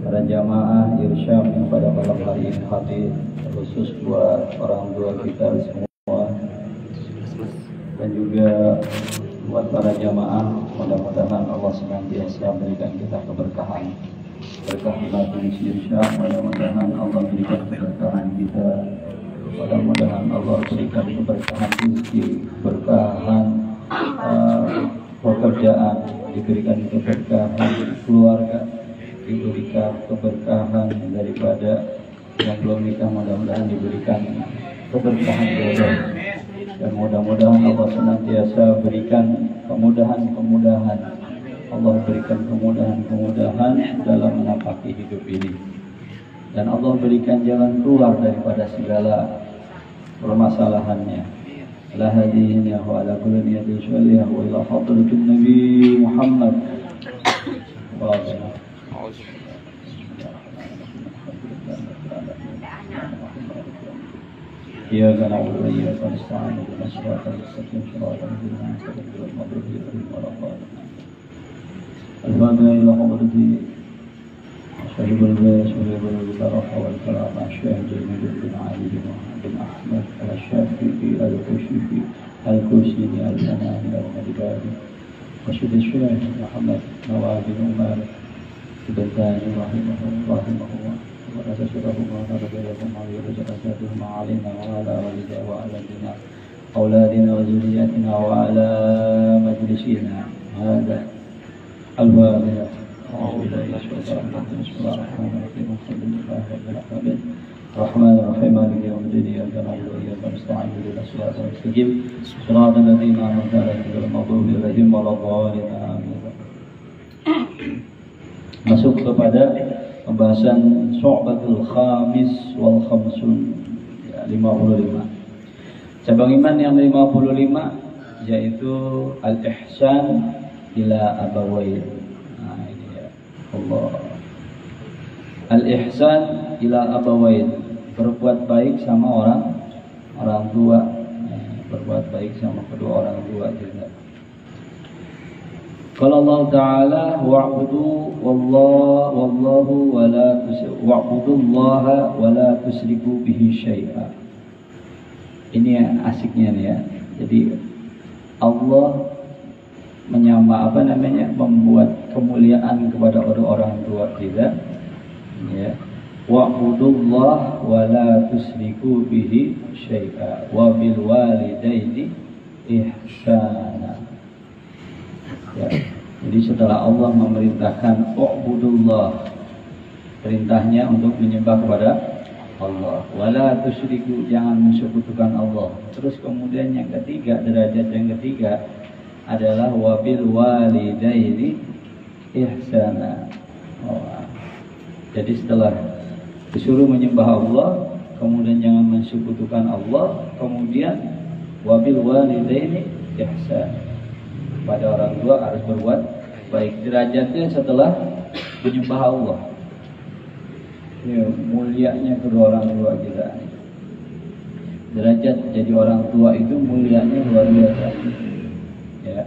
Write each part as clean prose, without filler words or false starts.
para jamaah irsyad yang pada malam hari ini hadir, khusus buat orang tua kita semua dan juga buat para jamaah. Mudah-mudahan Allah senantiasa berikan kita keberkahan, berkah majelis irsyad. Mudah-mudahan Allah berikan keberkahan kita, mudah-mudahan Allah berikan keberkahan rezeki, keberkahan pekerjaan, diberikan keberkahan keluarga, diberikan keberkahan daripada yang belum nikah, mudah-mudahan diberikan keberkahan jodoh, dan mudah-mudahan Allah senantiasa berikan kemudahan-kemudahan. Allah berikan kemudahan-kemudahan dalam menapaki hidup ini, dan Allah berikan jalan keluar daripada segala permasalahannya. La hadihin ya wa ala kulli niyatin sholihah wa ila hadratin Nabi Muhammad wa ala ya kana wa ya nasta'in wa nasrata mustaqim siratan lana sabila madrubi wa rabbana al-fatiha ila hadrati شهيد البيت شهيد البركة والكرام الشيخ جميل بن علي بن أحمد الشافعي الكوشيفي الكوشيني الزناني المدباري وشهيد الشيخ محمد نواب بن عمر البلداني رحمه الله ورزقهما ونرجعهما ويرزقهما علينا وعلى والدينا وعلى أولادنا وذرياتنا وعلى مجلسنا هذا الواقع. الرحمن الرحيم مالك يوم الدين إياك نعبد وإياك نستعين اهدنا الصراط المستقيم صراط الذين أنعمت عليهم غير المغضوب عليهم ولا الضالين آمين. Masuk kepada pembahasan Syu'batul Khamis wal Khamsun 55. Cabang iman yang 55 yaitu al-ihsan ila abawain. Allah. Al-ihsan ila abawain, berbuat baik sama orang tua, berbuat baik sama kedua orang tua juga. Qala Allah Ta'ala wa'budu wallahu wa la wa'budullaha wa la tusriku bihi syai'a. Ini asiknya nih ya. Jadi Allah membuat kemuliaan kepada orang tua kita, ya. Wa'budullah wa la tusriku bihi syai'a wa bil walidaini ihsana. Ya. Jadi setelah Allah memerintahkan wa'budullah, perintahnya untuk menyembah kepada Allah, wa la tusriku, jangan mensekutukan Allah. Terus kemudian yang ketiga, derajat yang ketiga adalah wabil walidaini ihsana. Jadi setelah disuruh menyembah Allah, kemudian jangan mensekutukan Allah, kemudian wabil walidaini ihsana, pada orang tua harus berbuat baik. Derajatnya setelah menyembah Allah, ya, mulianya kedua orang tua kita. Derajat jadi orang tua itu mulianya luar biasa. Ya,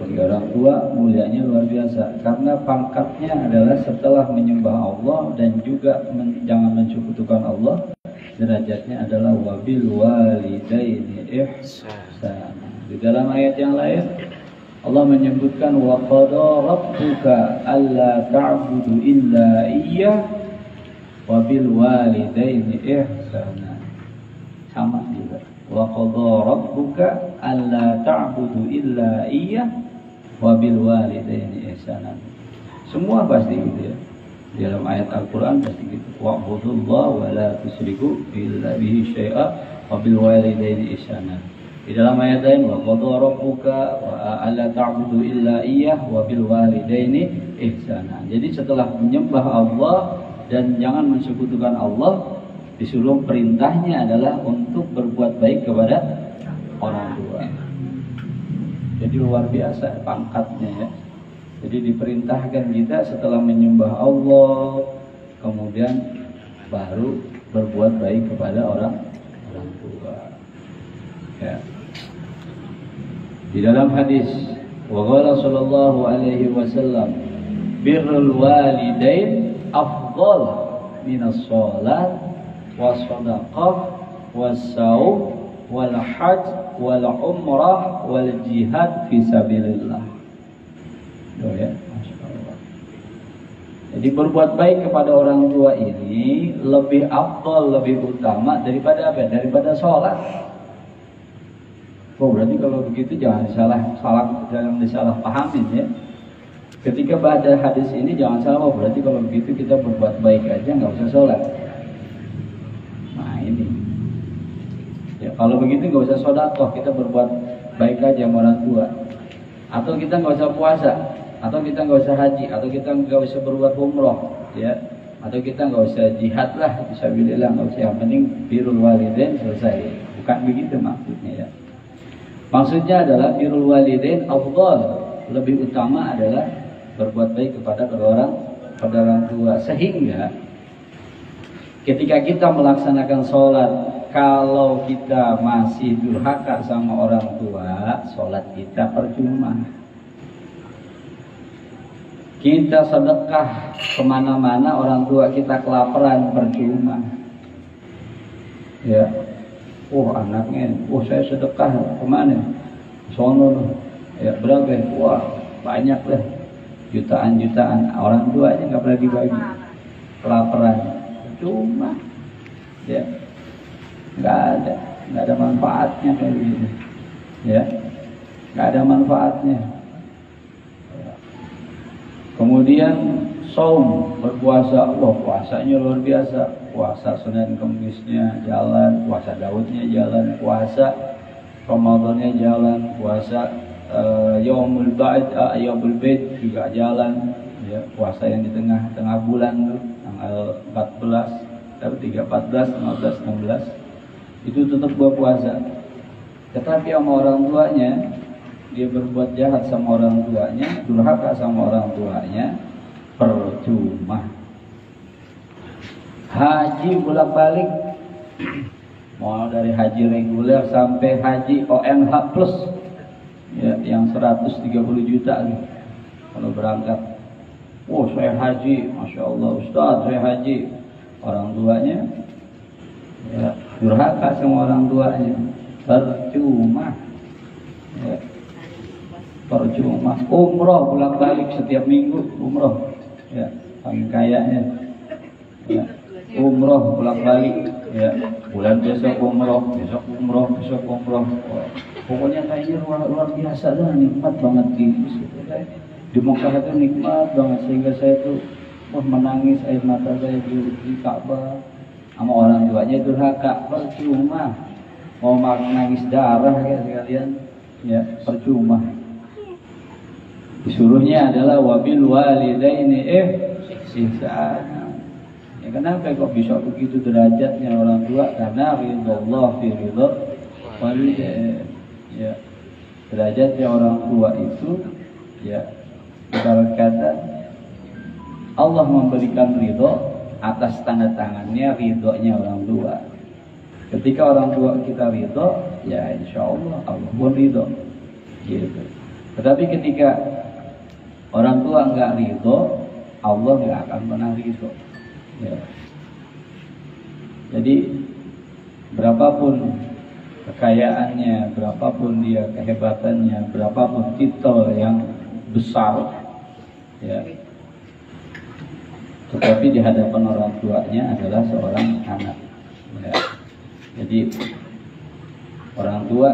bagi orang tua mulianya luar biasa, karena pangkatnya adalah setelah menyembah Allah dan juga jangan mensekutukan Allah, derajatnya adalah wabil walidaini ihsana. Di dalam ayat yang lain Allah menyebutkan wa qada rabbuka alla ta'budu illa iyyah wabil walidaini ihsana. Sama juga. Wa qadha rabbuka alla ta'budu illa iyyah wa bil walidaini ihsanan. Semua pasti gitu ya. Dalam ayat Al-Qur'an pasti gitu. Wa'budullaha wa la tusyriku bihi syai'a wa bil walidaini ihsanan. Di dalam ayat lain wa qadha rabbuka wa alla ta'budu illa iyyah wa bil walidaini ihsanan. Jadi setelah menyembah Allah dan jangan mensekutukan Allah, disuruh perintahnya adalah untuk berbuat baik kepada orang tua. Jadi luar biasa pangkatnya ya. Jadi diperintahkan kita setelah menyembah Allah, kemudian baru berbuat baik kepada orang tua. Ya. Di dalam hadis, wa qala sallallahu alaihi wasallam, birrul walidain afdal minas sholat was shadaqah was saum wal hajj wal umrah wal jihad fi sabilillah. Tuh ya, masyaallah. Jadi berbuat baik kepada orang tua ini lebih afdal, lebih utama daripada apa? Daripada sholat. Oh, berarti kalau begitu jangan disalah pahamin ya. Ketika baca hadis ini jangan salah, oh berarti kalau begitu kita berbuat baik aja nggak usah sholat. Nah ini. Ya kalau begitu nggak usah sedekah, kita berbuat baik aja sama orang tua. Atau kita nggak usah puasa, atau kita nggak usah haji, atau kita nggak usah berbuat umroh, ya. Atau kita nggak usah jihad lah, fisabilillah, nggak usah. Yang penting birrul walidain selesai. Bukan begitu maksudnya ya. Maksudnya adalah birrul walidain afdal, lebih utama adalah berbuat baik kepada orang tua, sehingga ketika kita melaksanakan sholat, kalau kita masih durhaka sama orang tua, sholat kita percuma. Kita sedekah kemana-mana, orang tua kita kelaparan, percuma. Ya, anaknya, saya sedekah kemana? Sono, ya berapa? Wah banyak lah, jutaan-jutaan. Orang tuanya nggak pernah dibagi, kelaparan, percuma. Ya, nggak ada manfaatnya kayak gitu. Ya, nggak ada manfaatnya. Kemudian saum, berpuasa, puasanya luar biasa. Puasa Senin Kemisnya jalan, puasa Daudnya jalan, puasa Ramadannya jalan, puasa Yaumul Bait juga jalan. Ya, puasa yang di tengah bulan tuh, tanggal 14, 14, 15, 16 itu tetap berpuasa. Tetapi sama orang tuanya, dia berbuat jahat sama orang tuanya, durhaka sama orang tuanya, percuma. Haji bolak-balik, mau dari haji reguler sampai haji ONH plus, ya, yang 130 juta nih kalau berangkat. Saya haji, masya Allah Ustaz, saya haji. Orang tuanya, ya, durhaka sama orang tuanya, percuma. Ya. Percuma. Umroh bolak-balik setiap minggu, umroh, ya, paling kayaknya, ya, umroh bolak-balik, ya, bulan besok umroh, besok umroh, besok umroh. Pokoknya kayaknya luar biasa dah, nikmat banget gitu. Di Mekah itu nikmat banget sehingga saya tuh menangis, air mata saya di Ka'bah. Sama orang tuanya durhaka, percuma. Mau nangis darah ya sekalian, ya, percuma. Disuruhnya adalah wabil walidaini ihsana. Ya kenapa kok bisa begitu derajatnya orang tua? Karena ridhallah fi ridha walidain. Ya, derajatnya orang tua itu, ya, ibarat kata Allah memberikan ridho atas tanda tangannya ridhonya orang tua. Ketika orang tua kita ridho, ya insya Allah Allah pun ridho. Gitu. Tetapi ketika orang tua nggak ridho, Allah nggak akan pernah ridho. Ya. Jadi berapapun kekayaannya, berapapun dia kehebatannya, berapapun titel yang besar, ya, tetapi di hadapan orang tuanya adalah seorang anak. Ya. Jadi orang tua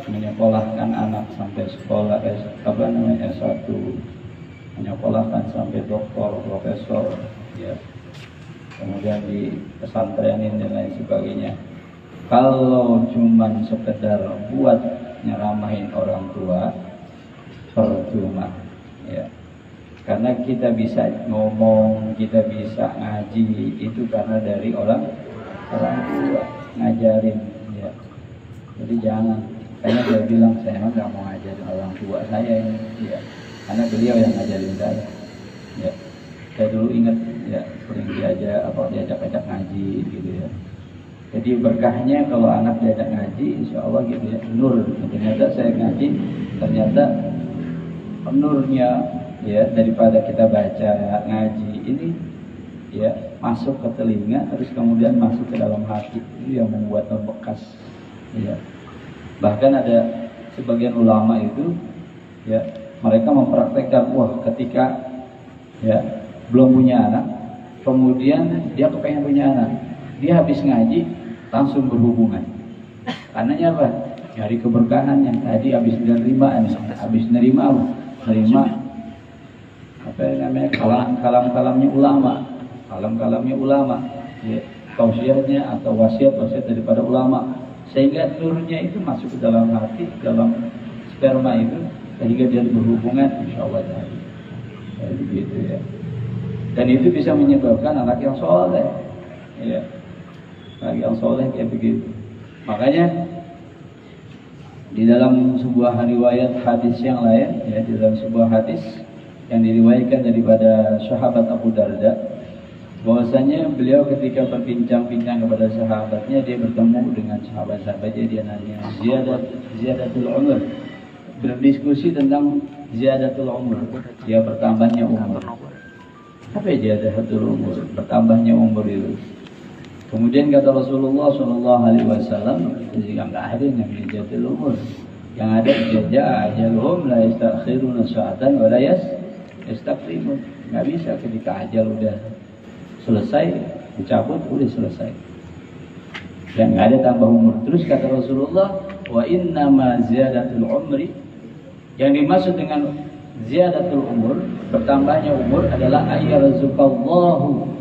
menyekolahkan anak sampai sekolah S1, menyekolahkan sampai doktor, profesor, ya, kemudian di pesantrenin dan lain sebagainya. Kalau cuman sekedar buat nyeramahin orang tua, percuma, ya. Karena kita bisa ngomong, kita bisa ngaji itu karena dari orang tua ngajarin, ya. Jadi jangan, karena dia bilang saya nggak mau ngajarin orang tua saya ini, ya. Karena beliau yang ngajarin saya, ya. Saya dulu ingat, ya, sering diajak ngaji gitu ya. Jadi berkahnya kalau anak diajak ngaji, insya Allah gitu ya, nur. Ternyata saya ngaji, ternyata nurnya ya daripada kita baca ngaji ini ya masuk ke telinga terus kemudian masuk ke dalam hati, itu yang membuat membekas ya. Bahkan ada sebagian ulama itu ya mereka mempraktekkan, wah ketika ya belum punya anak kemudian dia kepengen punya anak, dia habis ngaji langsung berhubungan. Karenanya apa? Nyari keberkahan yang tadi habis nerima apa namanya kalam-kalamnya ulama ya, tausiahnya atau wasiat daripada ulama, sehingga nurnya itu masuk ke dalam hati, dalam sperma itu, sehingga dia berhubungan insyaallah tadi ya, begitu ya. Dan itu bisa menyebabkan anak yang soleh ya, anak yang soleh kayak begitu. Makanya di dalam sebuah riwayat hadis yang lain ya, di dalam sebuah hadis yang diriwayatkan daripada sahabat Abu Darda, bahwasanya beliau ketika berbincang-bincang kepada sahabatnya, dia bertemu dengan sahabat-sahabatnya, dia nanya ziyadatul umur, berdiskusi tentang ziyadatul umur, dia bertambahnya umur. Apa ziyadatul umur? Bertambahnya umur itu. Kemudian kata Rasulullah SAW, jika nggak ada yang namanya ziyadatul umur, yang ada ajaluhum la yastakhiruna sa'atan wa la yastaqdimun. Nggak bisa ketika ajal udah selesai, dicabut, udah selesai. Dan nggak ada tambah umur. Terus kata Rasulullah, wa innama ziyadatul umri, yang dimaksud dengan ziyadatul umur, bertambahnya umur adalah ayyarzuqallahu,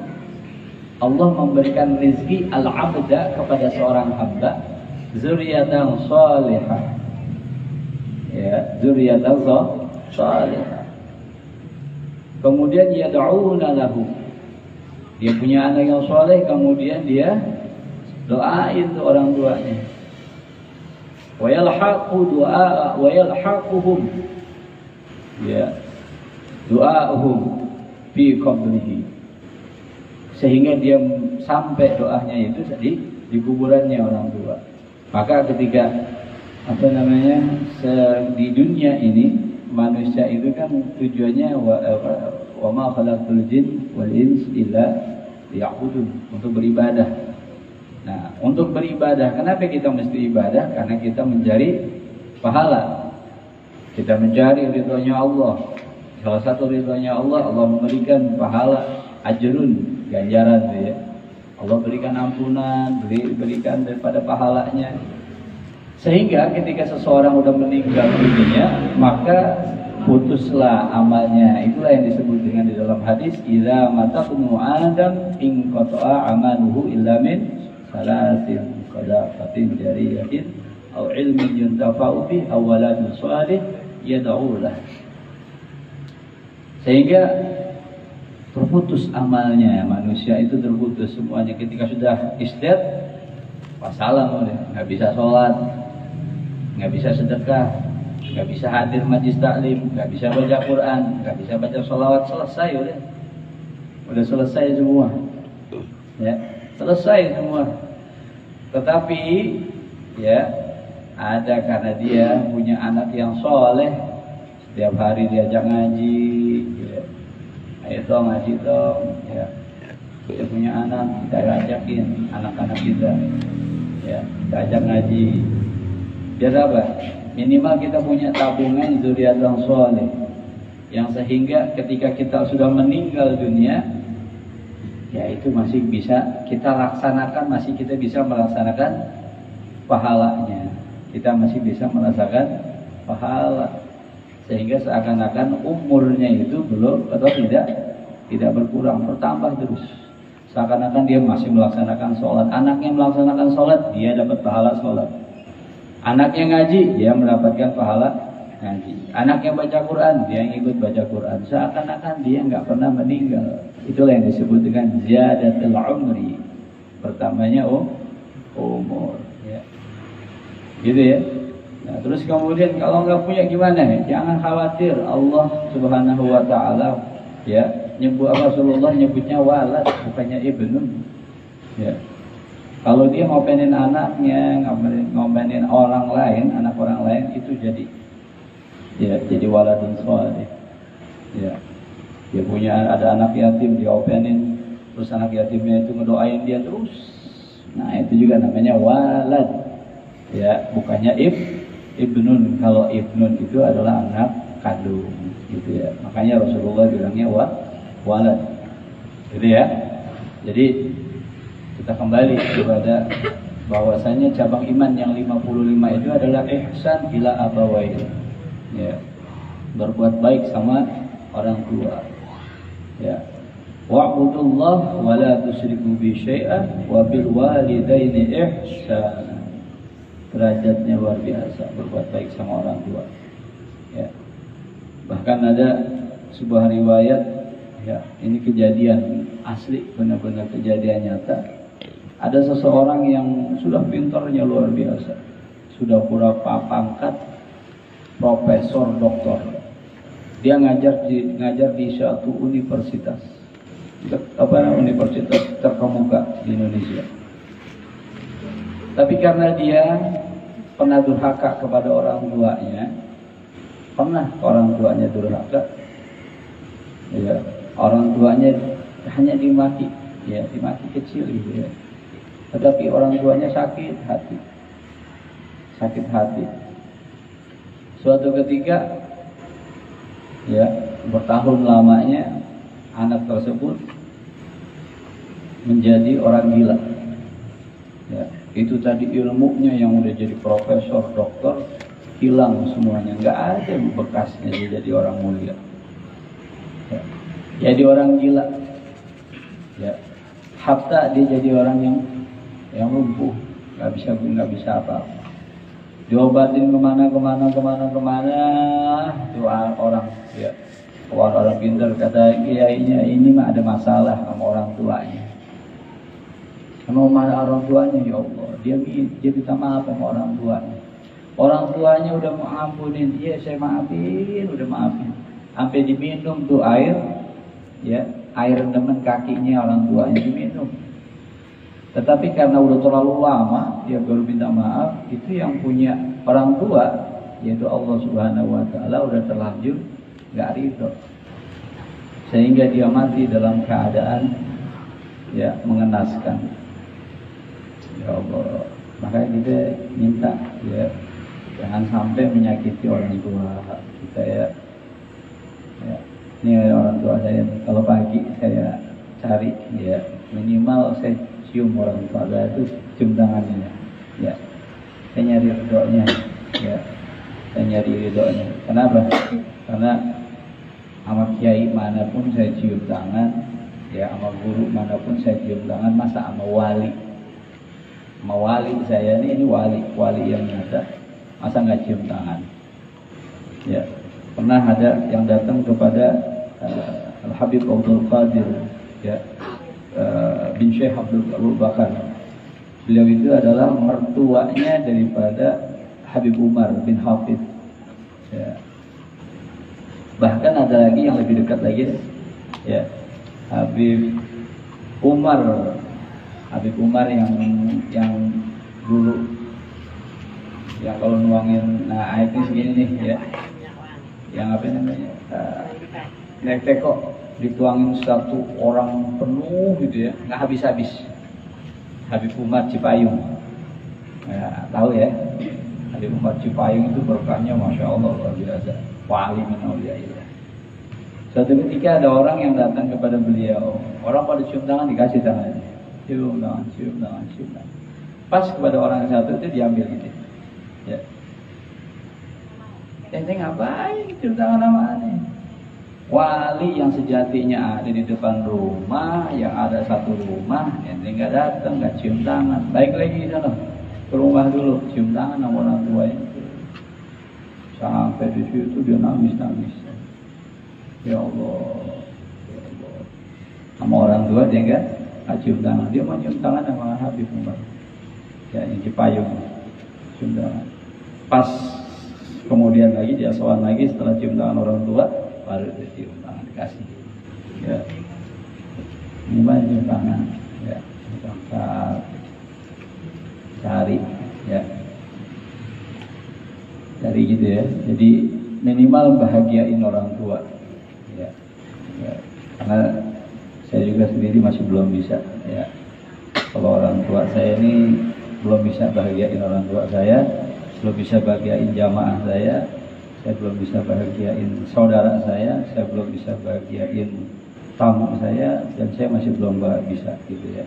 Allah memberikan rezeki al-abda kepada seorang hamba zuriyatan salihah ya, zuriyatan salihah. Kemudian yad'una lahu, dia punya anak yang soleh, kemudian dia doain tuh orang tuanya. Wa yalhaqu du'a wa yalhaquhum ya du'ahum fi qabrihi, sehingga dia sampai doanya itu di kuburannya orang tua. Maka ketika apa namanya di dunia ini manusia itu kan tujuannya wa ma khalaqtul jin wal ins illa liya'budun, untuk beribadah. Nah, untuk beribadah, kenapa kita mesti ibadah? Karena kita mencari pahala, kita mencari ridhonya Allah. Salah satu ridhonya Allah, Allah memberikan pahala, ajrun, ganjaran ya. Allah berikan ampunan, berikan daripada pahalanya. Sehingga ketika seseorang sudah meninggal dunia, maka putuslah amalnya. Itulah yang disebut dengan di dalam hadis, idza mataqnu adam in qata'a amaluhu illa min salatin qadafatin jariyatin aw ilmin yuntafa'u bih aw waladun shalih yad'u lah. Sehingga terputus amalnya, manusia itu terputus semuanya ketika sudah isdat, wassalam, nggak bisa sholat, nggak bisa sedekah, nggak bisa hadir majlis taklim, nggak bisa baca Quran, nggak bisa baca sholawat, selesai udah selesai semua ya, selesai semua. Tetapi ya ada, karena dia punya anak yang soleh, setiap hari diajak ngaji ya. Ayo dong ngaji dong ya. Kita punya anak, kita ajakin anak-anak kita ya, kita ajak ngaji. Biar apa? Minimal kita punya tabungan zuriatan soleh, yang sehingga ketika kita sudah meninggal dunia, ya itu masih bisa kita laksanakan, masih kita bisa melaksanakan pahalanya, kita masih bisa merasakan pahala. Sehingga seakan-akan umurnya itu belum atau tidak berkurang, bertambah terus. Seakan-akan dia masih melaksanakan sholat. Anaknya melaksanakan sholat, dia dapat pahala sholat. Anaknya ngaji, dia mendapatkan pahala ngaji. Anaknya baca Quran, dia ikut baca Quran. Seakan-akan dia nggak pernah meninggal. Itulah yang disebut dengan ziyadatul umri, bertambahnya umur ya. Gitu ya. Nah, terus kemudian kalau nggak punya gimana? Jangan khawatir, Allah Subhanahu wa taala ya nyebut, Rasulullah nyebutnya walad, bukannya ibnun. Ya. Kalau dia ngopenin anaknya, ngopenin orang lain, anak orang lain, itu jadi waladun shalih. Ya, dia punya ada anak yatim, dia openin, terus anak yatimnya itu ngedoain dia terus. Nah itu juga namanya walad. Ya, bukannya ibnun. Kalau ibnun itu adalah anak kandung, gitu ya. Makanya Rasulullah bilangnya walad, gitu ya. Jadi kita kembali kepada bahwasanya cabang iman yang 55 itu adalah ihsan ila abawain. Ya, berbuat baik sama orang tua. Ya, wa'budullah wa la tusyriku bi syai'an wa bil walidaini ihsana. Derajatnya luar biasa, berbuat baik sama orang tua. Ya. Bahkan ada sebuah riwayat, ya, ini kejadian asli, benar-benar kejadian nyata. Ada seseorang yang sudah pintarnya luar biasa, sudah berapa pangkat, profesor, doktor. Dia ngajar di suatu universitas, universitas terkemuka di Indonesia. Tapi karena dia pernah durhaka kepada orang tuanya, orang tuanya durhaka, ya, orang tuanya hanya dimaki, ya, dimaki kecil gitu ya. Tetapi orang tuanya sakit hati. Suatu ketika, ya, bertahun lamanya anak tersebut menjadi orang gila. Ya, itu tadi ilmunya yang udah jadi profesor, doktor, hilang semuanya, nggak ada bekasnya dia jadi orang mulia. Ya, jadi orang gila. Ya, hatta dia jadi orang yang lumpuh, nggak bisa apa-apa. Diobatin kemana, itu orang, ya, orang pintar kata kiainya, ini mah ada masalah sama orang tuanya. Sama orang tuanya, ya Allah, dia minta maaf sama orang tuanya. Orang tuanya udah mau ampunin, iya saya maafin, udah maafin. Sampai diminum tuh air, ya, air demen kakinya orang tuanya diminum. Tetapi karena udah terlalu lama dia baru minta maaf, itu yang punya orang tua, yaitu Allah Subhanahu wa taala, udah terlanjur enggak ridho. Sehingga dia mati dalam keadaan, ya, mengenaskan. Ya Allah, makanya kita minta, ya, jangan sampai menyakiti orang tua kita, ya. Ya. Ini orang tua saya, kalau pagi saya cari, ya, minimal saya cium orang tua saya itu, cium tangannya, ya. Saya nyari ridhonya, ya. Saya nyari ridhonya. Kenapa? Karena sama kiai manapun saya cium tangan, ya, sama guru manapun saya cium tangan, masa sama wali saya ini wali yang nyata, masa nggak cium tangan? Ya, pernah ada yang datang kepada Al-Habib Abdul Qadir, ya, bin Syekh Abdul Bakar. Beliau itu adalah mertuanya daripada Habib Umar bin Hafid, ya. Bahkan ada lagi yang lebih dekat lagi, ya, Habib Umar yang dulu, ya, kalau nuangin, nah airnya segini nih, ya, yang apa namanya, naik teko dituangin satu orang penuh gitu, ya, nggak habis-habis. Habib Umar Cipayung, ya, tahu ya, Habib Umar Cipayung itu berkahnya masya Allah luar biasa, wali min auliyaillah. Suatu ketika ada orang yang datang kepada beliau, orang pada cium tangan, dikasih tangannya, cium tangan. Pas kepada orang yang satu itu diambil gitu, ya. Ente ngapain cium tangan sama aneh? Wali yang sejatinya ada di depan rumah, yang ada satu rumah, ente nggak datang, nggak cium tangan. Baik lagi di sana, ke rumah dulu, cium tangan sama orang tua itu. Sampai di situ dia nangis. Ya Allah, sama orang tua dia nggak cium tangan, dia mau cium tangan sama Habib Umar, ya, yang Cipayung, cium tangan. Pas kemudian lagi dia sowan lagi setelah cium tangan orang tua, baru dia cium tangan dikasih, ya, minimal cium tangan, ya, angkat, cari, ya, cari gitu, ya. Jadi minimal bahagiain orang tua, ya. Ya, karena saya juga sendiri masih belum bisa, ya. Kalau orang tua saya ini belum bisa bahagiain orang tua saya, belum bisa bahagiain jamaah saya belum bisa bahagiain saudara saya belum bisa bahagiain tamu saya, dan saya masih belum bisa gitu ya.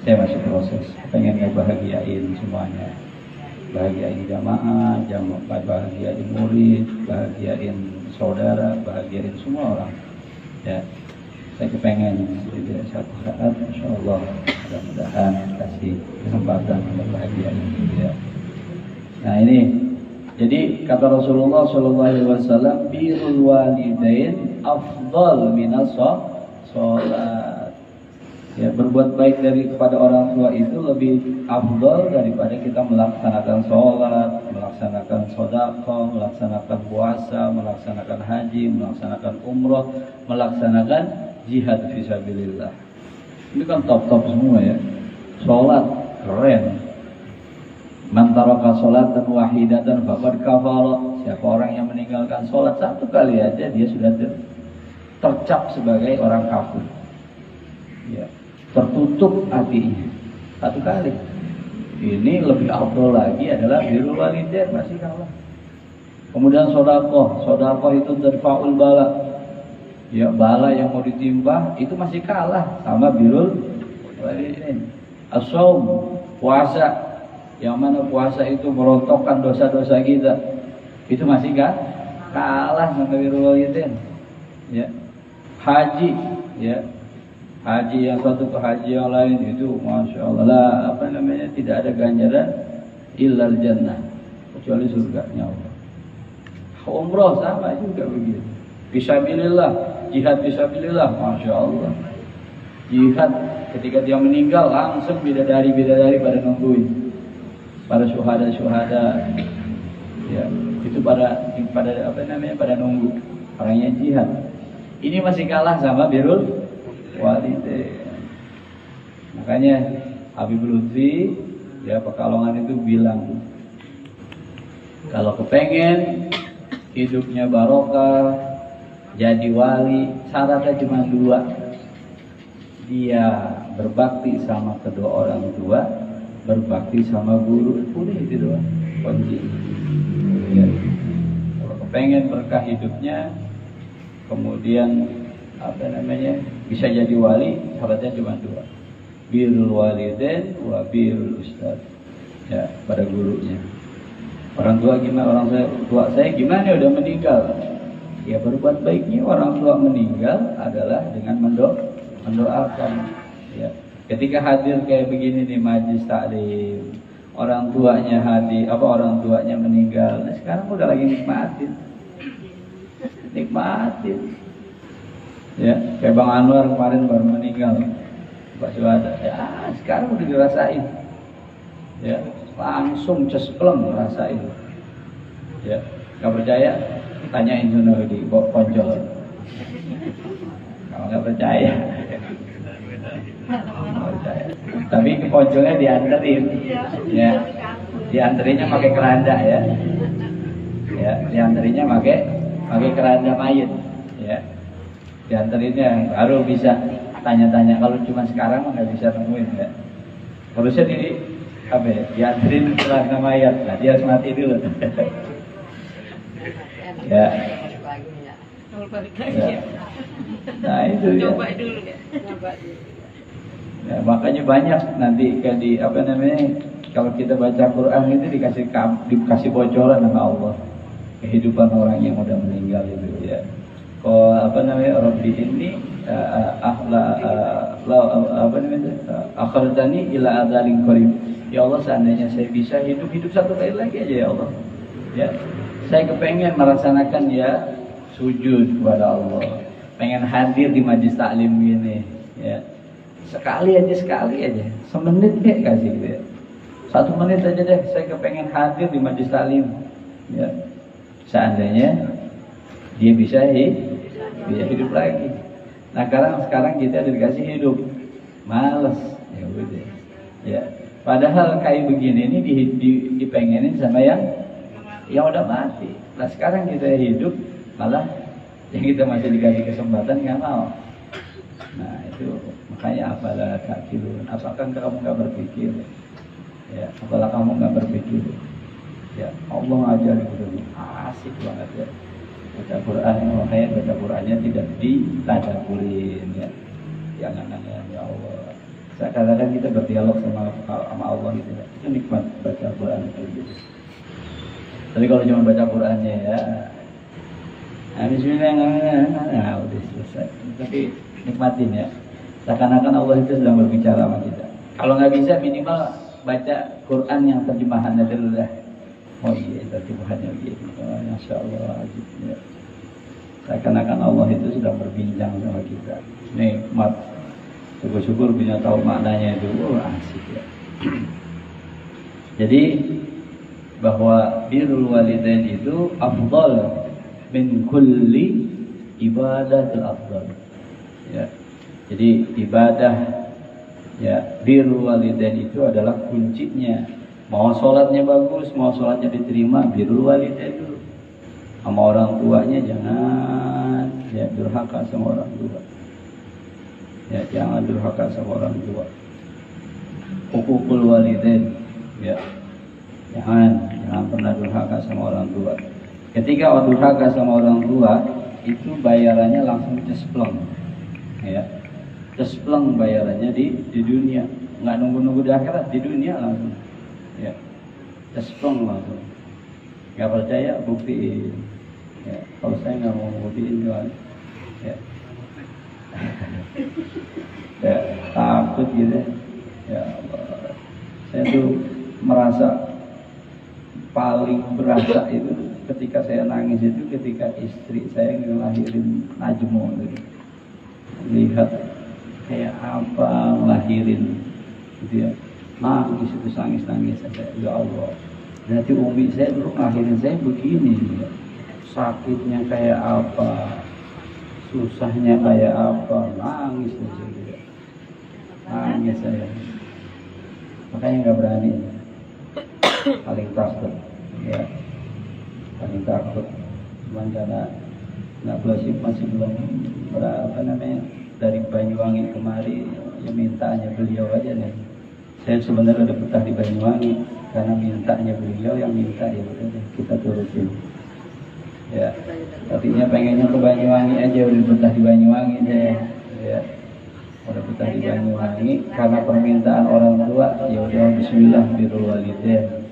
Saya masih proses, pengen ngebahagiain semuanya, bahagiain jamaah, bahagiain murid, bahagiain saudara, bahagiain semua orang. Ya, saya kepengen gitu ya, satu saat insyaallah mudah-mudahan kasih kesempatan untuk bahagiain gitu ya. Nah ini, jadi kata Rasulullah SAW, birrul walidain afdal minas sholat. Ya, berbuat baik kepada orang tua itu lebih afdal daripada kita melaksanakan sholat, melaksanakan sedekah, melaksanakan puasa, melaksanakan haji, melaksanakan umroh, melaksanakan jihad fisabilillah. Ini kan top-top semua ya. Sholat keren. Man taraka sholatan wahidatan faqad kafara. Siapa orang yang meninggalkan sholat satu kali aja, dia sudah tercap sebagai orang kafir. Ya, tertutup hatinya satu kali. Ini lebih afdal lagi adalah birrul walidain, masih kalah. Kemudian sedekah itu terfaul bala. Ya, bala yang mau ditimpa itu masih kalah sama birrul walidain. As-shaum, puasa, yang mana puasa itu merontokkan dosa-dosa kita, itu masih kalah sama birrul walidain. Ya, haji, ya, haji yang satu ke haji yang lain itu masya Allah lah, tidak ada ganjaran illal jannah kecuali surganya Allah. Umroh sama juga begitu. Fisabilillah, jihad fisabilillah, masya Allah. Jihad ketika dia meninggal langsung bidadari pada nungguin, para syuhada, ya itu pada nunggu orangnya jihad. Ini masih kalah sama birrul walidain. Makanya Habib Lutfi ya Pekalongan itu bilang, kalau kepengen hidupnya barokah, jadi wali, syaratnya cuma dua. Dia berbakti sama kedua orang tua, berbakti sama guru. Udah itu doang kunci. Ya. Kalau kepengen berkah hidupnya, kemudian bisa jadi wali, syaratnya cuma dua. Birrul walidain wa birrul ustad. Ya, pada gurunya. Orang tua gimana? Orang tua saya gimana? Udah meninggal. Ya, berbuat baiknya orang tua meninggal adalah dengan mendoakan. Ya. Ketika hadir kayak begini nih majlis taklim, orang tuanya orang tuanya meninggal. Nah, sekarang udah lagi nikmatin. Ya, kayak Bang Anwar kemarin baru meninggal, Pak Suwada. Ya, sekarang udah dirasain. Ya, langsung cespleng rasain. Ya, nggak percaya? Tanyain sono di Ponjol. Kalau nggak percaya, tapi ke Ponjolnya dianterin. Ya, dianterinnya pakai keranda ya. Ya, dianterinnya pakai keranda mayit. Ya. Dianterinnya baru bisa tanya-tanya. Kalau cuma sekarang nggak bisa nemuin ya. Kalau saya dianterin keranda mayat, nah dia harus mati dulu. Ya. Ya. Nah itu ya. Ya, makanya banyak nanti kalau kita baca Quran itu dikasih bocoran sama Allah kehidupan orang yang udah meninggal itu ya. Rabbi ini akhartani ila adzalin qarib. Ya Allah, seandainya saya bisa hidup satu kali lagi aja ya Allah. Ya. Saya kepengen merasakan ya sujud kepada Allah. Pengen hadir di majlis taklim gini ya. Sekali aja. Semenit deh kasih gitu ya. 1 menit aja deh, saya kepengen hadir di majlis taklim. Ya. Seandainya dia bisa hidup lagi. Nah sekarang kita dikasih hidup, males ya udah. Ya, padahal kayak begini ini dipengenin sama yang udah mati. Nah sekarang kita hidup malah Yang kita masih dikasih kesempatan nggak mau. Nah itu makanya apalah takilun. Apakah kamu nggak berpikir? Ya, apalah kamu nggak berpikir? Ya, Allah ngajarin begini, asik banget ya. Baca Quran, makanya baca Qurannya tidak ditadaburin ya. Jangan ya Allah. Seakan-akan kita berdialog sama Allah gitu ya. Itu nikmat baca Quran itu gitu. Tapi kalau cuma baca Qurannya ya, bismillah, udah selesai. Tapi nikmatin ya. Seakan-akan Allah itu sedang berbicara sama kita. Kalau nggak bisa minimal baca Quran yang terjemahannya dulu lah. Oh iya, terjemahannya gitu. Masya Allah gitu ya. Seakan-akan Allah itu sedang berbincang sama kita. Nikmat. Syukur-syukur bisa tahu maknanya itu. Asik ya. Jadi bahwa birrul walidain itu afdal min kulli ibadatul afdal. Ya. Jadi ibadah ya birrul walidain itu adalah kuncinya. Mau sholatnya bagus, mau sholatnya diterima, birrul walidain dulu. Sama orang tuanya jangan ya durhaka sama orang tua. Ya jangan durhaka sama orang tua. Hukukul walidain ya. Jangan pernah durhaka sama orang tua. Ketika durhaka sama orang tua, itu bayarannya langsung cespleng. Ya. Cespleng bayarannya di dunia. Nggak nunggu-nunggu di akhirat, di dunia langsung. Ya. Cespleng langsung. Nggak percaya, buktiin. Ya. Kalau saya nggak mau buktiin doang. Ya. Ya, takut gitu. Ya Allah. Saya tuh merasa paling berasa itu ketika saya nangis itu ketika istri saya ngelahirin Najmo gitu. Lihat kayak apa ngelahirin gitu ya, nangis itu nangis saya, ya Allah, berarti umi saya dulu ngelahirin saya begini ya. Sakitnya kayak apa, susahnya kayak apa, nangis aja gitu. Nangis saya, makanya nggak berani, paling takut ya, paling takut. Cuman karena masih belum berapa namanya, dari Banyuwangi kemari ya mintanya beliau aja nih. Saya sebenarnya udah betah di Banyuwangi karena mintanya beliau, yang minta ya udah kita turutin ya. Tadinya pengennya ke Banyuwangi aja, udah betah di Banyuwangi deh ya. Udah betah di Banyuwangi karena permintaan orang tua, ya udah bismillah birrul walidain.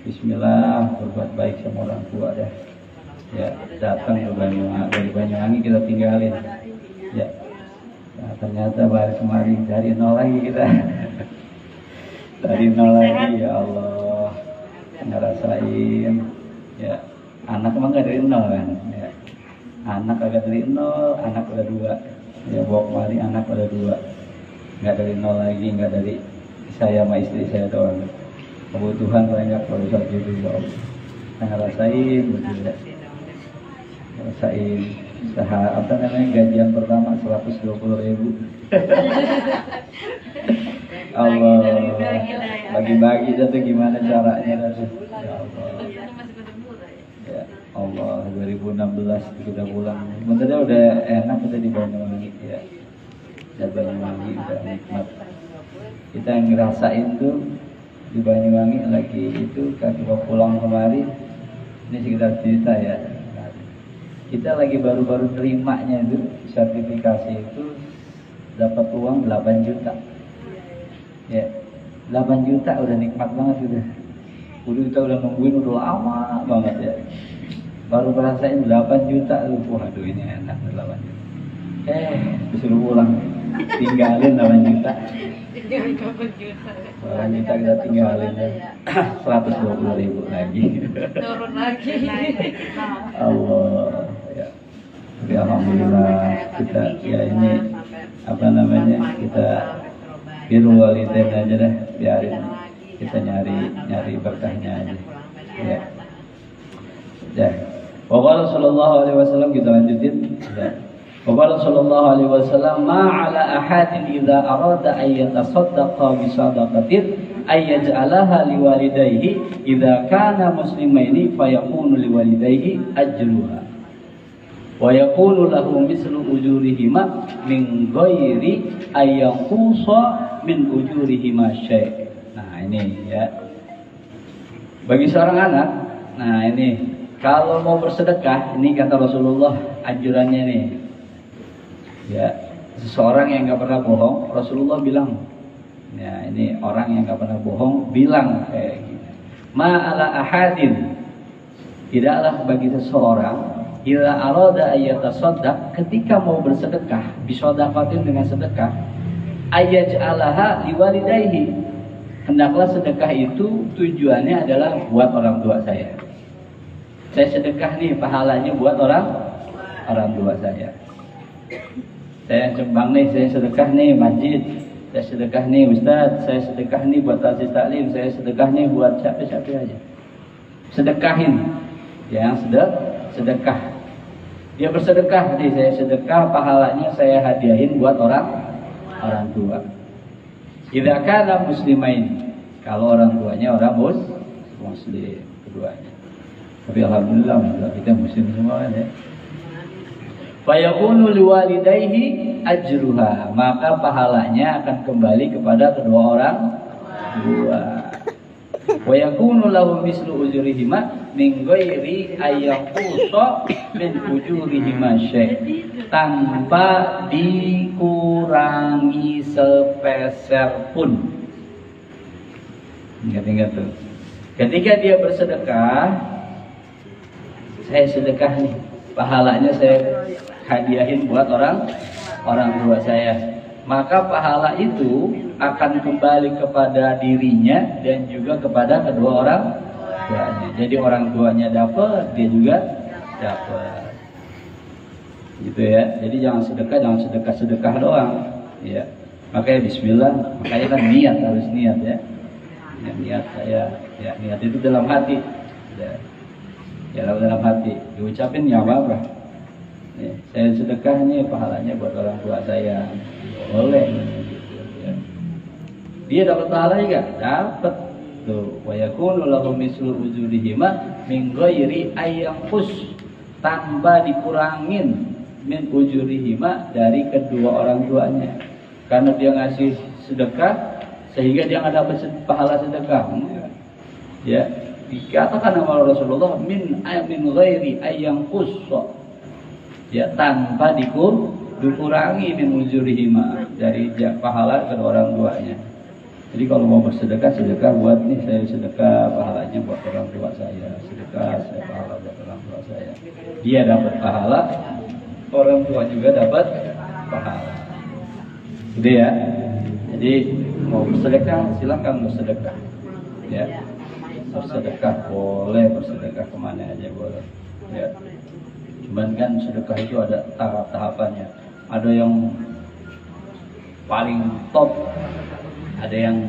Bismillah berbuat baik sama orang tua dah. Ya, datang ke Banyuwangi, dari Banyuwangi kita tinggalin. Ya. Nah, ternyata balik kemarin dari nol lagi kita. Dari nol lagi, ya Allah. Ngerasain ya. Anak emang gak dari nol kan? Ya. Anak agak dari nol, anak ada 2. Ya, bawa kemari anak ada 2. Gak dari nol lagi, gak dari saya sama istri saya doang. Kebutuhan banyak kalau saja juga Allah. Ngerasain betul ya. Ngerasain apa namanya, gajian pertama 120.000. Allah, bagi-bagi itu gimana caranya tuh? Ya Allah. Ya Allah, 2016 kita pulang. Sebenarnya udah enak, kita di Banyuwangi ya. Di Banyuwangi udah nikmat. Kita ngerasain tuh di Banyuwangi lagi itu kalau pulang kemarin, ini sekitar cerita ya. Kita lagi baru-baru terimanya itu sertifikasi itu dapat uang 8 juta. Ya, 8 juta udah nikmat banget udah. Udah kita udah nungguin udah lama banget ya. Baru ngerasain 8 juta tuh, waduh ini enak 8 juta. Disuruh pulang, tinggalin 8 juta. 8 juta kita tinggalin ya. 120.000 lagi. Turun lagi. Allah ya. Tapi alhamdulillah kita ya ini apa namanya, kita birrul walidain aja dah, biarin kita nyari berkahnya aja ya. Ya. Wa qala sallallahu alaihi wasallam, kita lanjutin ya. Wa qala sallallahu alaihi wasallam, ma 'ala ahadin idza arada an yatasaddaqa bi sadaqatin ay yaj'alaha liwalidayhi idza kana muslimaini fayakunu liwalidayhi ajruha. wa yakunu lahu mislu ujurihima min ghairi ayyanqusa min ujurihima syai'. Nah ini ya, bagi seorang anak. Nah ini kalau mau bersedekah, ini kata Rasulullah anjurannya nih ya, seseorang yang nggak pernah bohong, Rasulullah bilang ya, ini orang yang nggak pernah bohong bilang kayak gini, ma'ala ahadin, tidaklah bagi seseorang ila arada ayyatasaddaq, ketika mau bersedekah, bisedekatin dengan sedekah, ayaj'alaha liwalidayhi, hendaklah sedekah itu tujuannya adalah buat orang tua saya. Saya sedekah nih, pahalanya buat orang tua saya. Saya sembang nih, saya sedekah nih masjid, saya sedekah nih Ustaz, saya sedekah nih buat tasjid taklim, saya sedekah nih buat siapa-siapa aja. Sedekahin, yang sedekah. Dia bersedekah nih, saya sedekah, pahalanya saya hadiahin buat orang tua. Idza kana muslimain, kalau orang tuanya orang muslim keduanya. Tapi alhamdulillah kita muslim semua ya. Fa yakunu liwalidayhi ajruha, maka pahalanya akan kembali kepada kedua orang tua. Wa yakunu lahu mislu ujurihima min ghairi ayyaqusa min ujurihima syai', tanpa dikurangi sepeser pun. Ingat-ingat tuh. Ketika dia bersedekah, saya sedekah nih, pahalanya saya hadiahin buat orang tua saya, maka pahala itu akan kembali kepada dirinya dan juga kepada kedua orang tuanya. Jadi orang tuanya dapat, dia juga dapat. Gitu ya. Jadi jangan sedekah doang, ya. Makanya bismillah, makanya kan niat, harus niat ya. Ya niat saya, ya niat itu dalam hati. Ya dalam hati, diucapin ya apa? Ya, saya sedekah nih, pahalanya buat orang tua saya. Boleh. Ya. Dia dapat pahala enggak? Dapat. Tuh, wa yakunu lahu mislu ujurihima min ghairi ayyanqus, tanpa dikurangin min ujurihima dari kedua orang tuanya. Karena dia ngasih sedekah sehingga dia nggak dapat pahala sedekah. Ya, dikatakan sama Rasulullah min ghairi ayyanqus, ya, tanpa dikurangi min ujurihima dari pahala kedua orang tuanya. Jadi kalau mau bersedekah, sedekah buat nih, saya sedekah pahalanya buat orang tua saya, sedekah saya pahala buat orang tua saya. Dia dapat pahala, orang tua juga dapat pahala. Gitu ya. Jadi mau bersedekah, silakan bersedekah. Ya, bersedekah boleh, bersedekah kemana aja boleh. Ya. Cuman kan sedekah itu ada tahap-tahapannya. Ada yang paling top, ada yang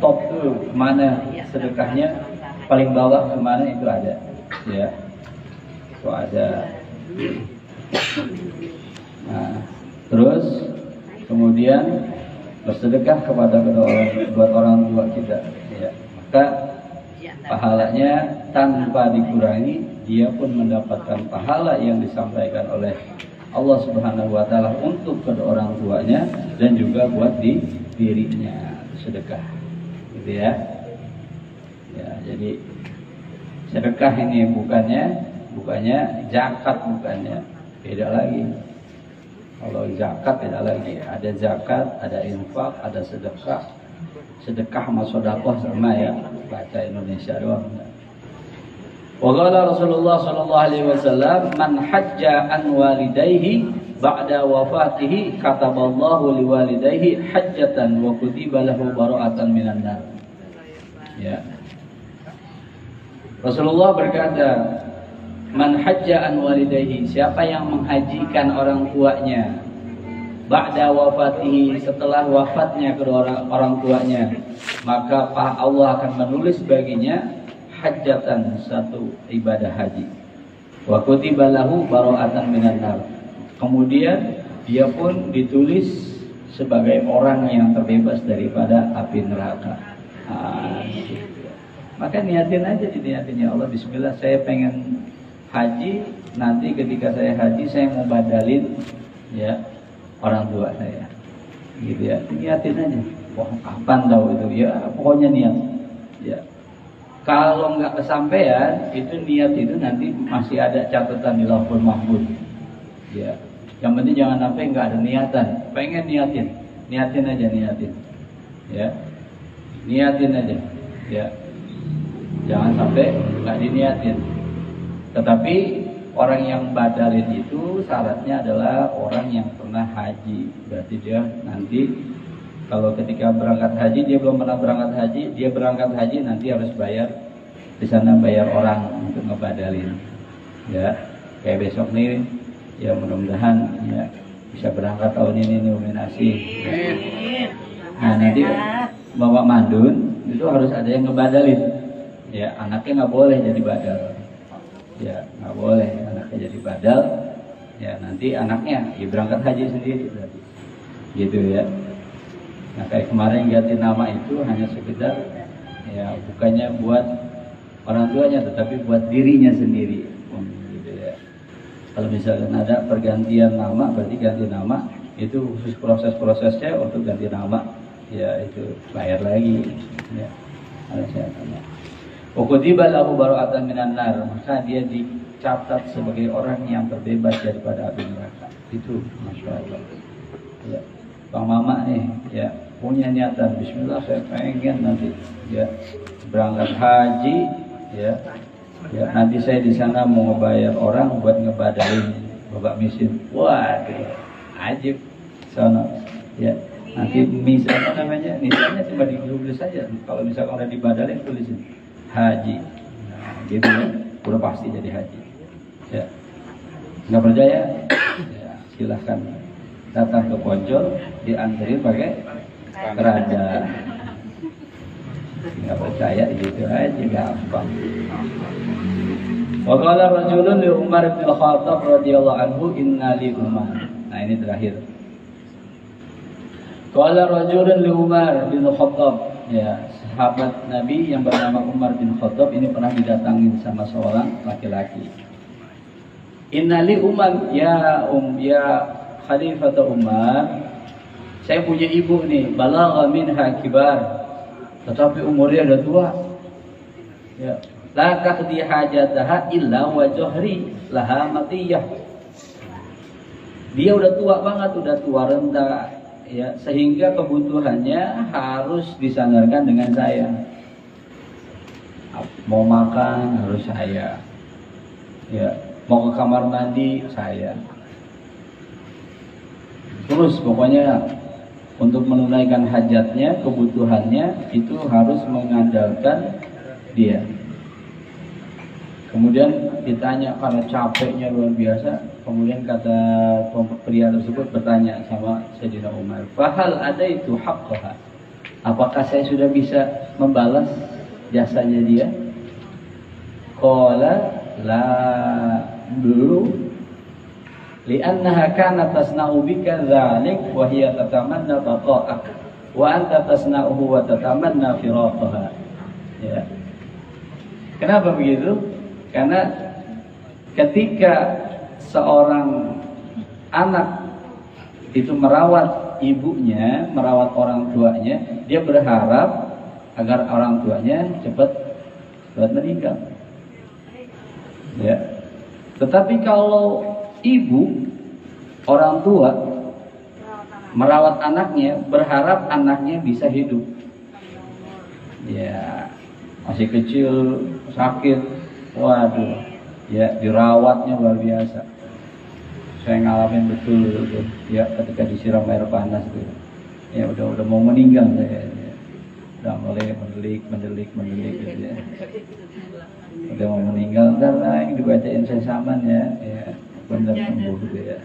top tuh kemana sedekahnya, paling bawah kemana itu ada, ya. Itu ada. Nah, terus kemudian bersedekah kepada buat orang tua kita, ya. Maka pahalanya tanpa dikurangi, dia pun mendapatkan pahala yang disampaikan oleh Allah Subhanahu wa taala untuk kedua orang tuanya dan juga buat dirinya, sedekah. Gitu ya. Ya, jadi sedekah ini bukannya zakat, bukannya, beda lagi. Kalau zakat beda lagi. Ada zakat, ada infak, ada sedekah. Sedekah sama sedekah sama ya, baca Indonesia doang. Wa qala Rasulullah sallallahu alaihi wasallam, man hajja an walidayhi ba'da wafatihi kataballahu liwalidayhi hajjatan wa kutiba lahu bara'atan minan nar. Ya. Rasulullah berkata, man hajja an walidayhi, siapa yang menghajikan orang tuanya ba'da wafatihi, setelah wafatnya kedua orang tuanya, maka Allah akan menulis baginya hajjatan, satu ibadah haji, wa kutiba lahu bara'atan minan nar, kemudian dia pun ditulis sebagai orang yang terbebas daripada api neraka. Gitu. Maka niatin aja, diniatin, ya Allah bismillah, saya pengen haji nanti ketika saya haji saya mau badalin ya orang tua saya, gitu ya. Niatin aja. Wah, kapan tahu itu ya, pokoknya niat. Ya. Kalau nggak kesampaian, itu niat itu nanti masih ada catatan di Lauhul Mahfuz. Ya. Yang penting jangan sampai nggak ada niatan. Pengen niatin aja niatin. Ya. Niatin aja. Ya. Jangan sampai nggak diniatin. Tetapi orang yang badalin itu syaratnya adalah orang yang pernah haji. Berarti dia nanti kalau ketika berangkat haji, dia belum pernah berangkat haji, dia berangkat haji nanti harus bayar di sana, bayar orang untuk ngebadalin. Ya, kayak besok nih, ya mudah-mudahan ya bisa berangkat tahun ini nih Umi Asih. Nah nanti bawa mandun itu harus ada yang ngebadalin. Ya, anaknya nggak boleh jadi badal. Ya, nggak boleh anaknya jadi badal. Ya, nanti anaknya ya berangkat haji sendiri berarti. Gitu ya. Nah, kayak kemarin ganti nama itu hanya sekedar ya bukannya buat orang tuanya tetapi buat dirinya sendiri. Gitu ya. Kalau misalkan ada pergantian nama berarti ganti nama itu khusus proses-prosesnya untuk ganti nama. Ya, itu bayar lagi. Ya. Ada syaratnya. Ukutiba lahu bara'atan minan nar, maka dia dicatat sebagai orang yang terbebas daripada api neraka. Itu Masya Allah. Ya. Bang Mama nih, ya punya niatan Bismillah saya pengen nanti ya berangkat haji, ya nanti saya di sana mau bayar orang buat ngebadalin bapak misin. Waduh, ajib sana. Ya nanti misalnya namanya, misalnya cuma ditulis saja. Kalau misalkan udah dibadalin tulisin haji, nah, gitu ya, udah pasti jadi haji. Ya, nggak percaya? Ya, silahkan datang ke Poncol, dianterin pakai keranda. Nggak percaya gitu aja, gampang. Wa qala rajulun li Umar bin Khattab radhiyallahu anhu inna li Umar. Nah ini terakhir. Qala rajulun li Umar bin Khattab, ya sahabat Nabi yang bernama Umar bin Khattab ini pernah didatangi sama seorang laki-laki. Innali Umar ya Khalifah Umar, saya punya ibu nih, balagha minha kibar, tetapi umurnya udah tua. Ya, la taqdi hajataha illa wa jahri laha matiyah. Dia udah tua banget, udah tua renta. Ya, sehingga kebutuhannya harus disandarkan dengan saya. Mau makan harus saya. Ya, mau ke kamar mandi saya. Terus pokoknya untuk menunaikan hajatnya, kebutuhannya itu harus mengandalkan dia. Kemudian ditanya karena capeknya luar biasa, kemudian kata pria tersebut bertanya sama Sayyidina Umar, "Fahal ada itu haqqaha?" Apakah saya sudah bisa membalas jasanya dia? Qala la, belum. Li'annaha kanat tasna'u bika dzalik wa hiya tatamanna baqa'ak wa anta tasna'uhu wa tatamanna firaqaha. Ya. Kenapa begitu? Karena ketika seorang anak itu merawat ibunya, merawat orang tuanya, dia berharap agar orang tuanya cepat meninggal. Ya. Tetapi kalau ibu, orang tua merawat anaknya, berharap anaknya bisa hidup. Ya, masih kecil, sakit. Waduh, ya dirawatnya luar biasa. Saya ngalamin betul gitu. Ya ketika disiram air panas itu, ya udah mau meninggal saya. Ya. Udah mulai mendelik gitu ya. Udah mau meninggal, karena yang dibacain saya saman ya benar sembuh gitu ya.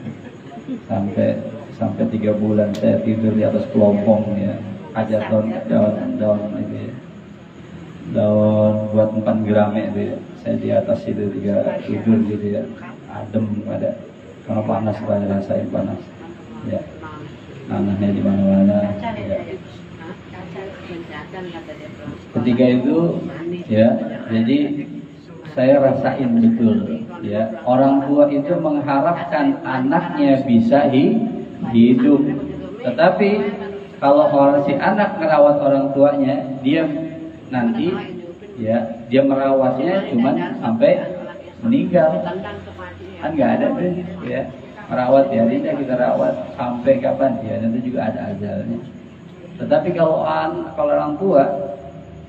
Sampai 3 bulan saya tidur di atas kelompong ya, aja daun itu ya. Daun buat 4 gram itu ya. Saya di atas itu tidur gitu ya, adem ada, karena panas banget, rasain panas ya, nanahnya di mana-mana ya. Ketika itu ya, jadi saya rasain betul ya, orang tua itu mengharapkan anaknya bisa hidup. Tetapi kalau si anak merawat orang tuanya, dia nanti ya dia merawatnya cuma sampai meninggal. Kan nggak ada tuh ya. Merawat ya, tidak kita rawat sampai kapan ya, nanti juga ada ajalnya. Tetapi kalau orang tua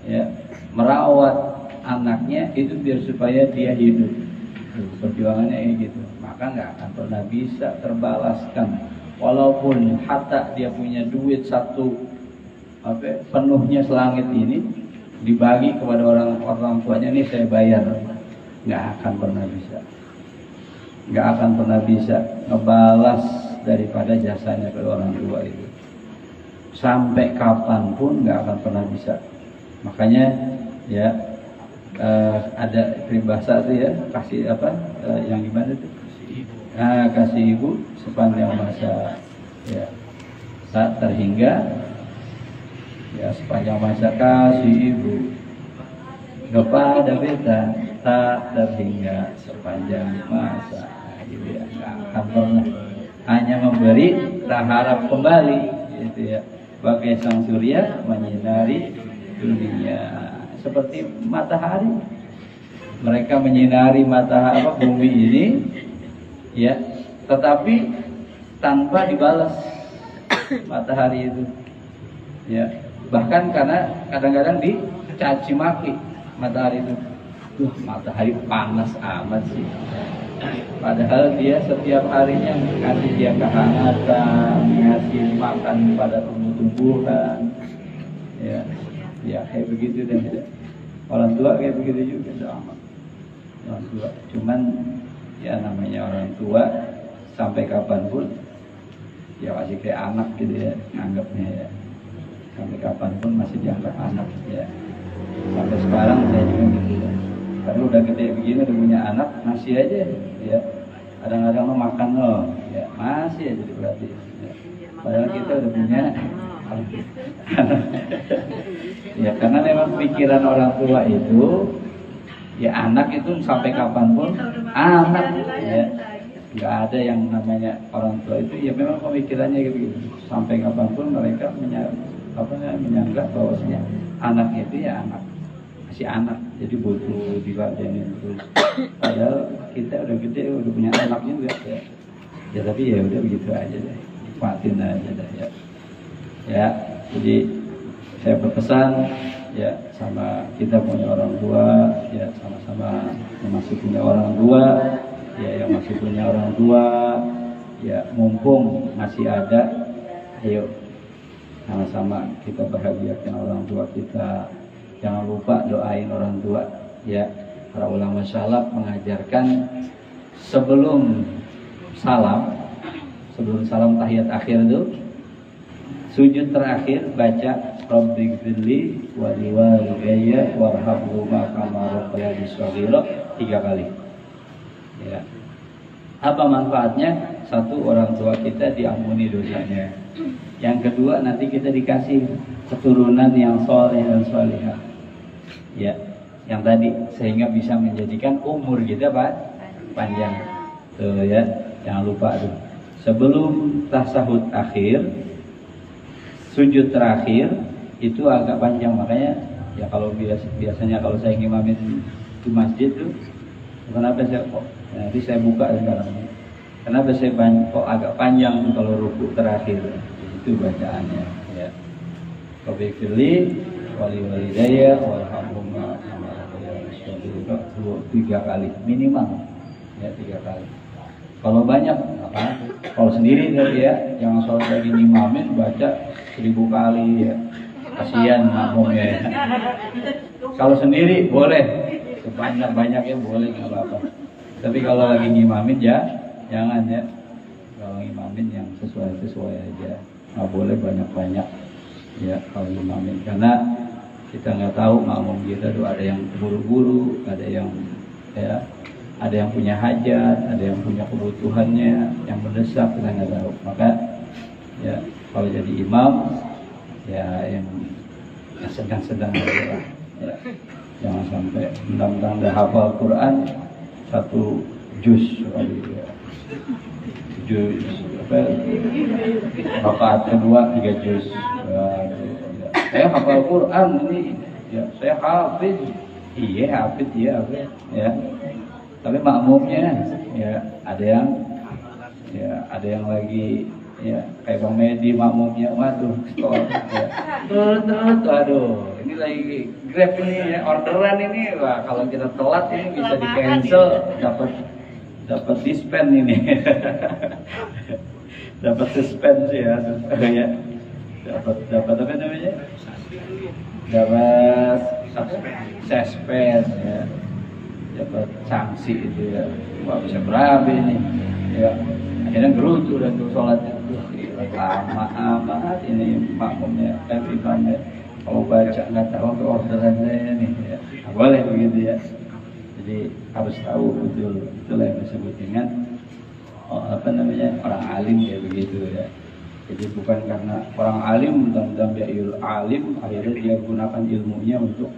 ya merawat anaknya itu biar supaya dia hidup, perjuangannya kayak gitu, maka nggak akan pernah bisa terbalaskan. Walaupun hatta dia punya duit penuhnya selangit ini dibagi kepada orang tuanya, nih saya bayar, nggak akan pernah bisa. Nggak akan pernah bisa ngebalas daripada jasanya ke orang tua itu. Sampai kapanpun nggak akan pernah bisa. Makanya ya ada peribahasa itu ya, kasih yang gimana tuh? Kasih ibu sepanjang masa ya, tak terhingga ya, sepanjang masa kasih ibu kepada beta tak terhingga sepanjang masa. Gitu ya, nggak akan pernah, hanya memberi tak harap kembali, gitu ya. Bagai sang surya menyinari dunia, seperti matahari. Mereka menyinari bumi ini, ya, tetapi tanpa dibalas matahari itu, ya. Bahkan karena kadang-kadang dicaci maki matahari itu. Matahari panas amat sih. Padahal dia setiap harinya ngasih dia kehangatan, ngasih makan pada tumbuh-tumbuhan, ya, kayak begitu. Dan orang tua kayak begitu juga sama. Orang tua, cuman ya namanya orang tua sampai kapanpun ya masih kayak anak gitu ya, anggapnya ya. Sampai kapanpun masih dianggap anak ya. Sampai sekarang saya juga gitu ya. Karena udah gede begini, udah punya anak, masih aja ya. Kadang-kadang makan ya masih aja berarti ya. Padahal kita udah punya ya, karena memang pikiran orang tua itu ya, anak itu sampai kapanpun anak ya. Nggak ada yang namanya orang tua itu ya, memang pemikirannya gitu. Sampai kapanpun mereka menyanggah bahwasanya anak itu ya anak, masih anak, jadi butuh diladenin terus. Padahal kita udah gede, udah punya anak juga ya. Ya tapi ya udah begitu aja deh, nikmatin aja deh ya. Ya, jadi saya berpesan ya, sama kita punya orang tua ya, sama-sama yang masih punya orang tua ya, yang masih punya orang tua ya, mumpung masih ada, ayo sama-sama kita bahagiakan orang tua kita. Jangan lupa doain orang tua ya. Para ulama salaf mengajarkan sebelum salam tahiyat akhir itu, sujud terakhir baca Rabbighfirli wa liwalidayya warhamhuma kama rabbayani shaghira 3 kali. Ya. Apa manfaatnya? 1, orang tua kita diampuni dosanya. Yang kedua, nanti kita dikasih keturunan yang soleh dan solihah. Ya, yang tadi, sehingga bisa menjadikan umur kita panjang. Tuh ya, jangan lupa tuh. Sebelum tasahud akhir, sujud terakhir itu agak panjang, makanya ya kalau biasanya kalau saya ngimamin di masjid tuh, kenapa saya nanti saya buka sekarang. Kenapa saya kok agak panjang tuh kalau ruku terakhir itu bacaannya ya. Rabbighfirli wa liwalidayya warhamhuma kama rabbayani shaghira 3 kali minimal ya, 3 kali. Kalau banyak apa? Kalau sendiri tadi ya, jangan sholat lagi ngimamin baca 1000 kali ya. Kasihan makmumnya ya. Kalau sendiri boleh sebanyak-banyaknya boleh, nggak apa-apa. Tapi kalau lagi ngimamin ya jangan ya. Kalau ngimamin yang sesuai aja. Nggak boleh banyak-banyak ya kalau ngimamin, karena kita nggak tahu makmum kita tuh ada yang buru-buru, ada yang ya, ada yang punya hajat, ada yang punya kebutuhannya yang mendesak, kita nggak tahu. Maka ya kalau jadi imam ya yang sedang-sedang aja lah ya. Jangan sampai mentang-mentang udah hafal Quran 1 juz ya. Juz apa? Rakaat kedua 3 juz. Saya hafal Quran ini, ya saya hafiz. Iya hafiz ya, ya. Tapi makmumnya ya ada yang lagi ya kayak Bang Medi makmumnya, waduh sekolah ya. Aduh, ini lagi Grab ini ya, orderan ini, wah kalau kita telat ini bisa di cancel, dapat dispen ini. Dapat suspense ya, ya. Dapat apa namanya? Dapat suspense ya. Dapat sanksi itu ya. Wah bisa berapa ini? Ya. Akhirnya gerutu dan sholatnya lama amat ini makmumnya, imamnya. Kalau baca nggak tahu ke orderan saya nih, ya. Nah, boleh begitu ya. Jadi harus tahu betul, itulah yang disebut dengan apa namanya, orang alim ya begitu ya. Jadi bukan karena orang alim dan dia alim akhirnya dia gunakan ilmunya untuk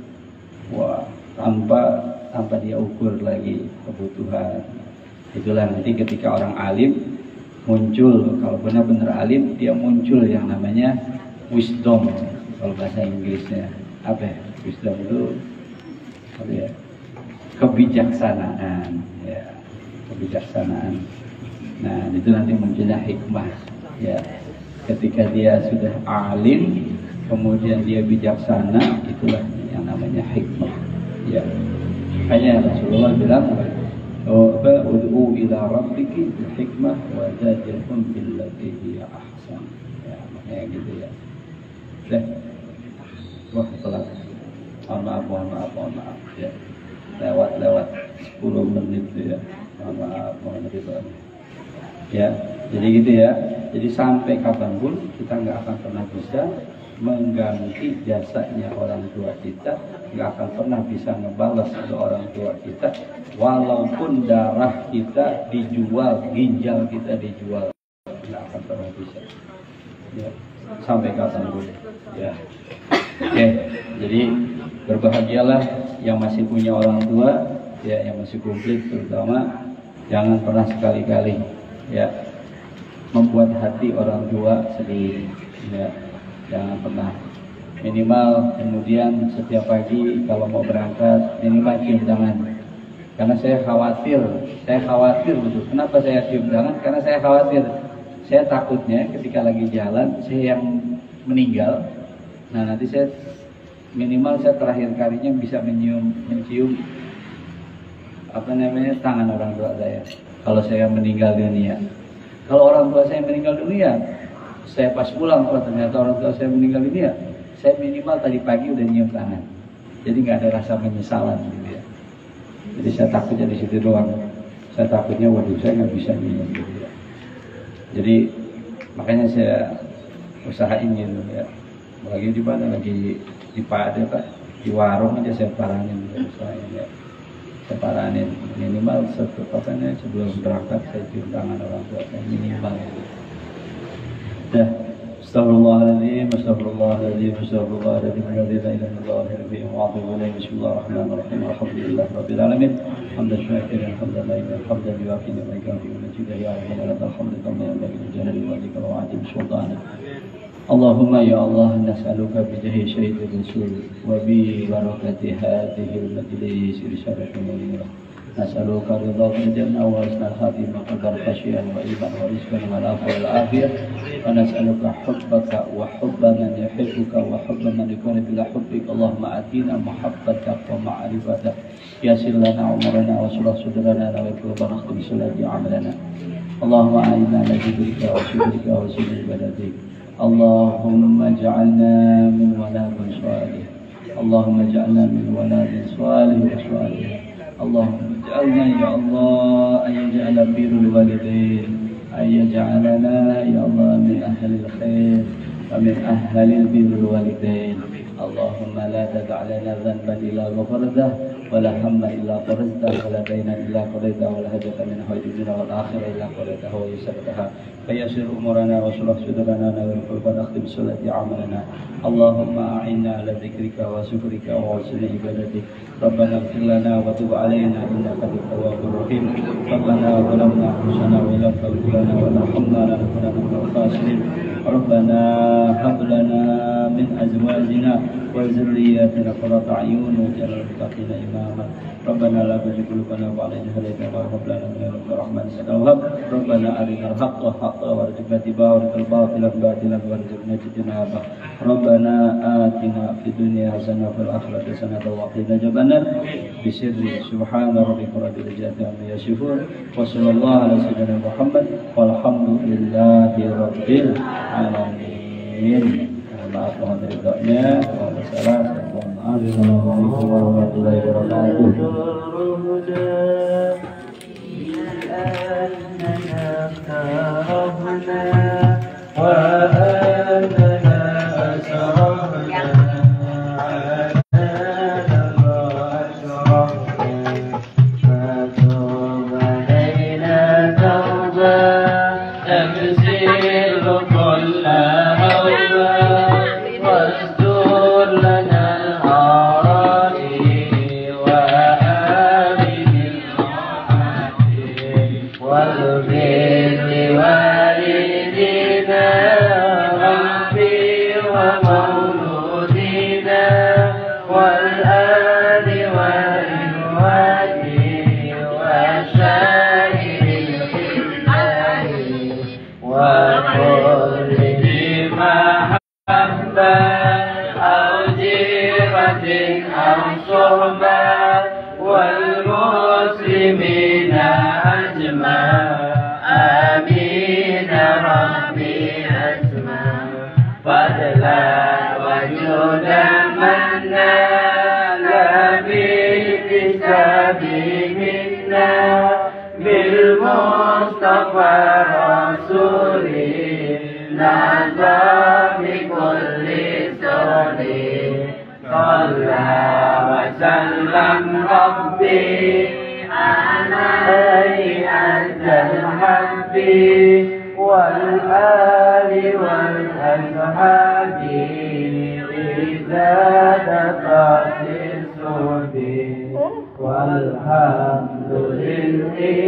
tanpa dia ukur lagi kebutuhan. Itulah nanti ketika orang alim muncul, kalau benar-benar alim dia muncul yang namanya wisdom, kalau bahasa Inggrisnya apa ya? Wisdom itu apa ya? Kebijaksanaan ya, kebijaksanaan. Nah itu nanti munculnya hikmah ya. Ketika dia sudah alim kemudian dia bijaksana, itulah yang namanya hikmah ya. Hanya Rasulullah bilang ud'u ila rabbiki bil hikmah wa jadilhum billati hiya ahsan ya, makanya gitu ya. Wah telat, mohon maaf ya, lewat 10 menit ya, mohon maaf ya. Jadi gitu ya, jadi sampai kapanpun kita nggak akan pernah bisa mengganti jasanya orang tua kita, nggak akan pernah bisa ngebalas ke orang tua kita, walaupun darah kita dijual, ginjal kita dijual, nggak akan pernah bisa ya, sampai kapanpun ya. Oke, jadi berbahagialah yang masih punya orang tua ya, yang masih komplit terutama, jangan pernah sekali-kali ya membuat hati orang tua sedih ya, jangan pernah. Minimal kemudian setiap pagi kalau mau berangkat minimal cium tangan, karena saya khawatir betul. Kenapa saya cium tangan? Karena saya khawatir, saya takutnya ketika lagi jalan saya yang meninggal. Nah nanti saya minimal saya terakhir kalinya bisa mencium apa namanya, tangan orang tua saya kalau saya meninggal dunia. Kalau orang tua saya meninggal dunia, saya pas pulang kalau ternyata orang tua saya meninggal dunia, saya minimal tadi pagi udah nyium tangan. Jadi nggak ada rasa penyesalan gitu ya. Jadi saya takutnya di situ doang. Saya takutnya waduh saya nggak bisa nyium gitu ya. Jadi makanya saya usahain gitu ya. Lagi di mana, lagi di Pak, di warung aja saya paranin usahain ya. Saya paranin minimal sebelum berangkat saya cium tangan orang tua saya minimal gitu. Dah, astagfirullahaladzim, astagfirullahaladzim, astagfirullahaladzim, la ilaha illallah, wa atubu ilaih. Bismillahirrahmanirrahim. Alhamdulillah rabbil alamin. Hamdan syakiran, hamdan lillahi, hamdan yuafi ni'matahu wa najidahu ya rabbana lakal hamdu kama yanbaghi li jalali wajhika wa 'azimi sultanik. Allahumma ya Allah, nas'aluka bijahi sayyidil rasul wa bi barakati hadhil majlis irsyad umurina. Nas'aluka ridha fil jannah wa husnal khatimah wa khasyian wa iman wa rizqan wa afwa wal afiyah. Wa nas'aluka hubbaka wa hubba man yuhibbuka wa hubba man yakunu bila hubbik. Allahumma atina muhabbatak wa ma'rifatak. Yassir lana umrana wa surah sudrana wa qulubana khtim sulati amalana. Allahumma a'inna ala dhikrika wa syukrika wa husni ibadatik. Allahumma ja'alna min waladin salih. Allahumma ja'alna min waladin salih wa salih. Allahumma ja'alna ya Allah ayyaj'ala birrul walidain, ayyaj'alana ya Allah min ahlil khair, ومن أهل البر والوالدين. اللهم لا تدع لنا ذنبا إلا غفرته ولا هما إلا فرجته ولا دينا إلا قضيته ولا حاجة من حوائج الدنيا والآخرة إلا قضيتها ويسرتها فيسر أمورنا واشرح صدورنا ويغفر أختم بصلاة أعمالنا. اللهم أعنا على ذكرك وشكرك وحسن عبادتك. ربنا اغفر لنا وتب علينا إنك أنت التواب الرحيم. ربنا ظلمنا أنفسنا وإن لم تغفر لنا وترحمنا لنكونن من الخاسرين. ربنا هب لنا من أزواجنا وذرياتنا قرة أعين واجعلنا للمتقين إماما. ربنا لا تزغ قلوبنا بعد إذ هديتنا وهب لنا من لدنك رحمة إنك وهاب. ربنا أرنا الحق حقا وارزقنا اتباعه وارنا الباطل باطلا وارزقنا اجتنابه. ربنا آتنا في الدنيا حسنة وفي الآخرة حسنة وقنا عذاب النار. بسر سبحان ربك رب العزة عما يصفون وصلى الله على سيدنا محمد والحمد لله رب العالمين. Maaf mohon ridhonya. Assalamualaikum warahmatullahi والمسلمين أجمعين. آمين ربي أسمع فضلا وجودا منا لا بالحساب منا بالمصطفى رسولي نعزى بكل سوري. صلى وسلم ربي عليه أنزل حبي والآل والأصحاب إزادة الصبي والحمد لله.